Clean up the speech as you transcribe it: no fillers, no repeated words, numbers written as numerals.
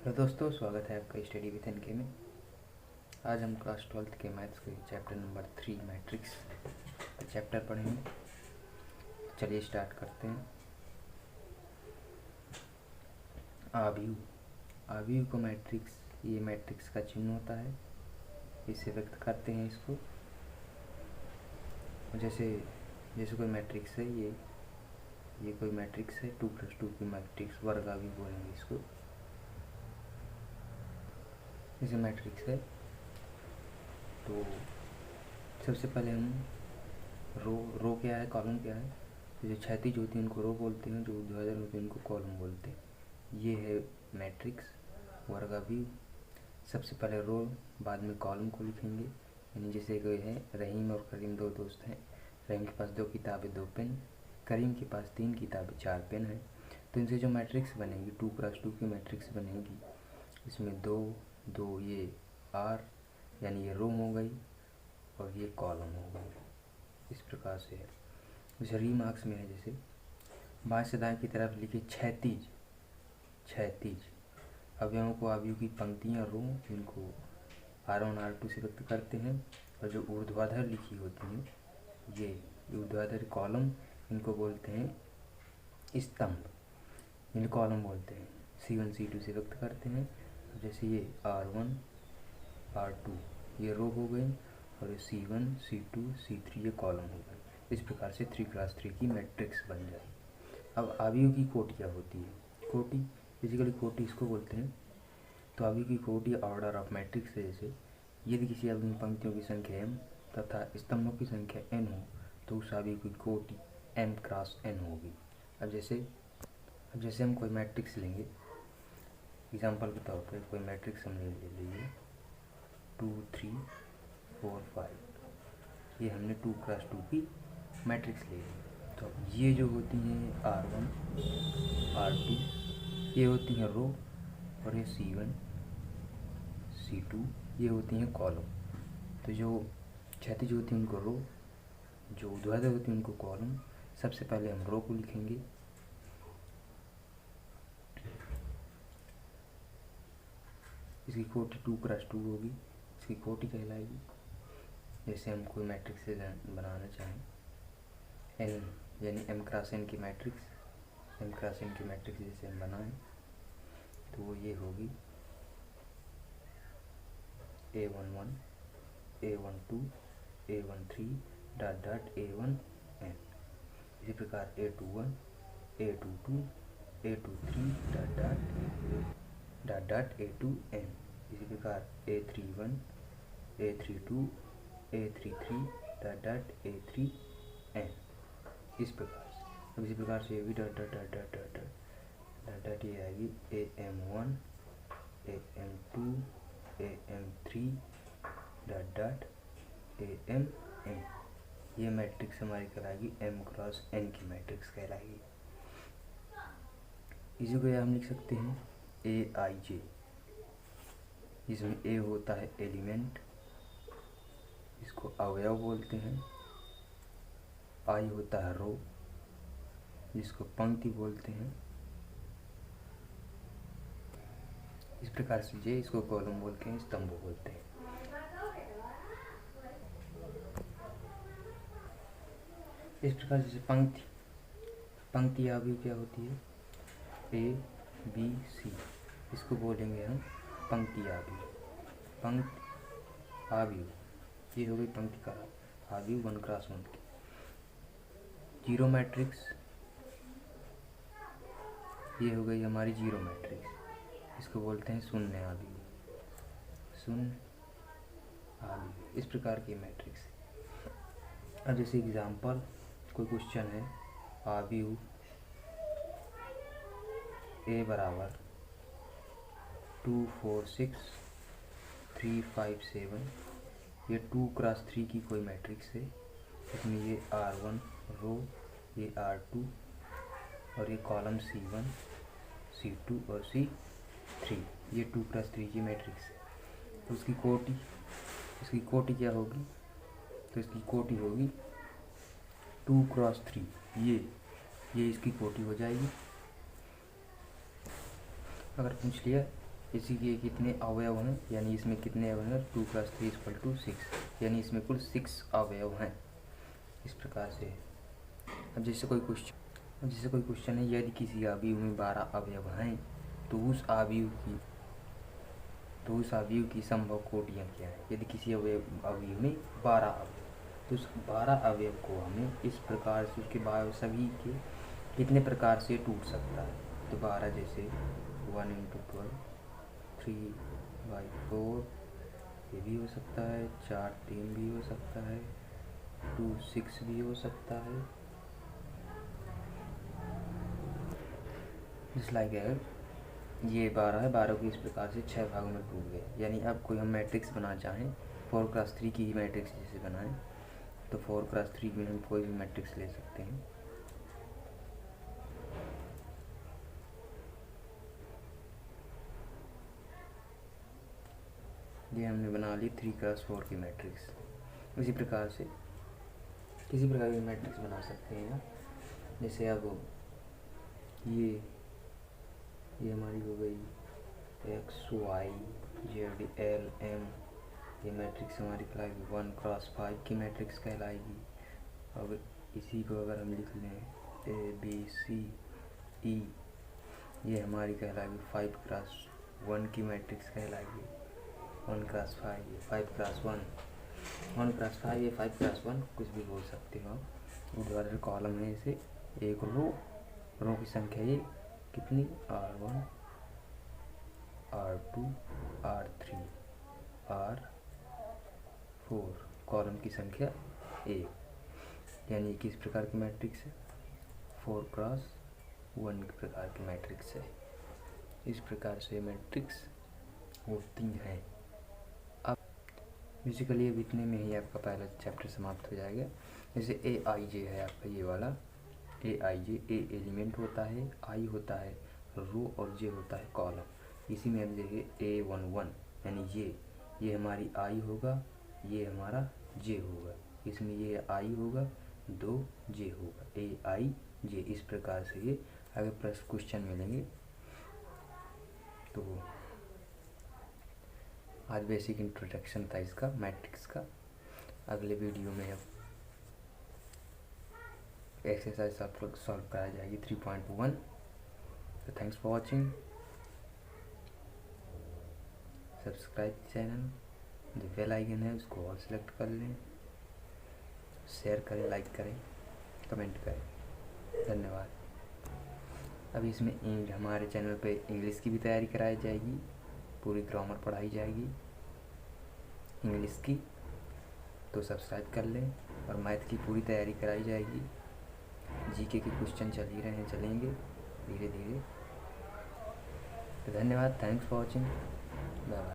Hello दोस्तों, स्वागत है आपका स्टडी विद एनके में। आज हम क्लास 12th के मैथ्स के चैप्टर नंबर 3 मैट्रिक्स का चैप्टर पढ़ेंगे। चलिए स्टार्ट करते हैं। आव्यूह को मैट्रिक्स, ये मैट्रिक्स का चिन्ह होता है, इससे व्यक्त करते हैं इसको। जैसे जैसे कोई मैट्रिक्स है, ये कोई मैट्रिक्स है, 2+2 की मैट्रिक्स, वर्ग आव्यूह बोलेंगे इसको। जैसे मैट्रिक्स है तो सबसे पहले हम रो क्या है, कॉलम क्या है। तो जो क्षैतिज होती है उनको रो बोलते हैं, जो ऊर्ध्वाधर होते हैं उनको कॉलम बोलते हैं। ये है मैट्रिक्स वर्गाव्यूह। सबसे पहले रो, बाद में कॉलम को लिखेंगे। यानी जैसे कोई है, रहीम और करीम दो दोस्त हैं। रहीम के पास 2 किताबें 2 पेन, करीम के पास 3 किताबें 4 पेन है। तो इनसे जो मैट्रिक्स बनेगी 2×2 की मैट्रिक्स बनेगी। इसमें 2 2 ये आर, यानी ये रो हो गई और ये कॉलम हो गई। इस प्रकार से है। जैसे रीमार्क्स में है, जैसे बाएं से दाएं की तरफ लिखे क्षैतिज अवयवों को आव्यूह की पंक्तियां रो, इनको R1 R2 से व्यक्त करते हैं। और जो ऊर्ध्वाधर लिखी होती हैं, ये ऊर्ध्वाधर कॉलम, इनको बोलते हैं स्तंभ, इन्हें कॉलम बोलते हैं। C1 C2 से व्यक्त करते हैं। जैसे ये R1 R2 ये रो हो गई और ये C1 C2 C3 ये कॉलम हो गई। इस प्रकार से 3×3 की मैट्रिक्स बन जाए। अब आव्यूह की कोटियाँ होती है। कोटि बेसिकली कोटि इसको बोलते हैं। तो आव्यूह की कोटि ऑर्डर ऑफ मैट्रिक्स है। जैसे यदि किसी आव्यूह में पंक्तियों की संख्या m तथा स्तंभों की संख्या n हो तो उस आव्यूह की कोटि m×n होगी। अब जैसे हम कोई मैट्रिक्स लेंगे, एग्जाम्पल के तौर पर कोई मैट्रिक्स हमने ले लीजिए 2 3 4 5, ये हमने 2×2 की मैट्रिक्स ले ली। तो ये जो होती हैं R1 R2 ये होती हैं रो, और ये C1 C2 ये होती हैं कॉलम। तो जो क्षैतिज होती हैं उनको रो, जो ऊर्ध्वाधर होती हैं उनको कॉलम। सबसे पहले हम रो को लिखेंगे। इसकी कोटि 2×2 होगी, इसकी कोटि कहलाएगी। जैसे हम कोई मैट्रिक्स बनाना चाहें, n यानी m×n की मैट्रिक्स, m×n की मैट्रिक्स जैसे हम बनाएं तो वो ये होगी A11 A12 A13 A1n। इसी प्रकार A21 A22 A23 A2n। इसी प्रकार A31 A32 A33 A3n। इस प्रकार से। अब इसी प्रकार से ये भी ये आएगी AM1 AM2 AM3 AMn। ये मैट्रिक्स हमारी कहलाएगी m×n की मैट्रिक्स कहलाएगी। इसी को हम लिख सकते हैं AIJ, जिसमें A होता है एलिमेंट, इसको अवयव बोलते हैं। I होता है रो, जिसको पंक्ति बोलते हैं। इस प्रकार से J इसको कॉलम बोलते हैं, स्तंभ बोलते हैं। इस प्रकार से पंक्ति आव्यूह क्या होती है, A B C, इसको बोलेंगे हम पंक्ति आव्यूह। ये हो गई पंक्ति का आव्यूह 1×1 की। जीरो मैट्रिक्स ये हो गई हमारी जीरो मैट्रिक्स, इसको बोलते हैं शून्य आव्यूह। इस प्रकार की मैट्रिक्स। अब जैसे एग्जाम्पल कोई क्वेश्चन है, आव्यूह A बराबर 2 4 6 3 5 7, ये 2×3 की कोई मैट्रिक्स है। इसमें ये R1 रो, ये R2 और ये कॉलम C1 C2 और C3, ये 2×3 की मैट्रिक्स है। तो इसकी कोटि क्या होगी, तो इसकी कोटि होगी 2×3, ये इसकी कोटि हो जाएगी। अगर पूछ लिया इसी के कितने अवयव हैं, यानी इसमें कितने अवयव हैं, 2 + 3 = 6, यानी इसमें कुल 6 अवयव हैं। इस प्रकार से अब जैसे कोई क्वेश्चन है, यदि किसी अवयव में 12 अवयव हैं तो उस अवयव की संभव कोटियाँ क्या है। यदि किसी अवयव में 12 अवयव, तो उस 12 अवयव को हमें इस प्रकार से उसके सभी के कितने प्रकार से टूट सकता है। तो 12 जैसे 1 × 12 3/4 ये भी हो सकता है, 4 3 भी हो सकता है, 2 6 भी हो सकता है। जिस लाइक है ये 12 है, 12 को इस प्रकार से 6 भागों में टूट गए। यानी अब कोई हम मैट्रिक्स बना चाहें 4x3 की ही मैट्रिक्स जैसे बनाएं, तो 4x3 में हम कोई भी मैट्रिक्स ले सकते हैं। ये हमने बना ली 3x4 की मैट्रिक्स। इसी प्रकार से किसी प्रकार की मैट्रिक्स बना सकते हैं। जैसे अब ये हमारी हो गई x y z l m, ये मैट्रिक्स हमारी कहलाएगी 1x5 की मैट्रिक्स कहलाएगी। अब इसी को अगर हम लिख लें a b c e, ये हमारी कहलाएगी 5x1 की मैट्रिक्स कहलाएगी। 1x5 ये 5x1, 1x5 ये 5x1, कुछ भी बोल सकते हो। ऊर्ध्वाधर कॉलम है, इसे एक रो की संख्या ये कितनी, r1 r2 r3 r4, column की संख्या 1, यानी किस प्रकार की मैट्रिक्स है, 4x1 प्रकार की मैट्रिक्स है। इस प्रकार से मैट्रिक्स होती हैं। अब बेसिकली अब इतने में ही आपका पहला चैप्टर समाप्त हो जाएगा। जैसे AIJ है आपका ये वाला AIJ, A एलिमेंट होता है, I होता है रो और J होता है कॉलम। इसी में हम देखें A11, यानी ये हमारी I होगा, ये हमारा J होगा, इसमें ये I होगा, 2 J होगा, AIJ। इस प्रकार से ये अगर प्रश्न क्वेश्चन मिलेंगे। तो आज बेसिक इंट्रोडक्शन था इसका मैट्रिक्स का। अगले वीडियो में अब एक्सरसाइज सॉल्व कराई जाएगी 3.1। तो thanks for watching. Subscribe channel, जो बेल आइकन है उसको ऑल सेलेक्ट कर लें, शेयर करें, लाइक करें, कमेंट करें। धन्यवाद। अब इसमें हमारे चैनल पे इंग्लिश की भी तैयारी कराई जाएगी, पूरी ग्रामर पढ़ाई जाएगी इंग्लिश की, तो सब्सक्राइब कर लें। और मैथ की पूरी तैयारी कराई जाएगी, जीके के क्वेश्चन चल ही रहे हैं, चलेंगे धीरे धीरे। तो धन्यवाद, thanks for watching, bye bye.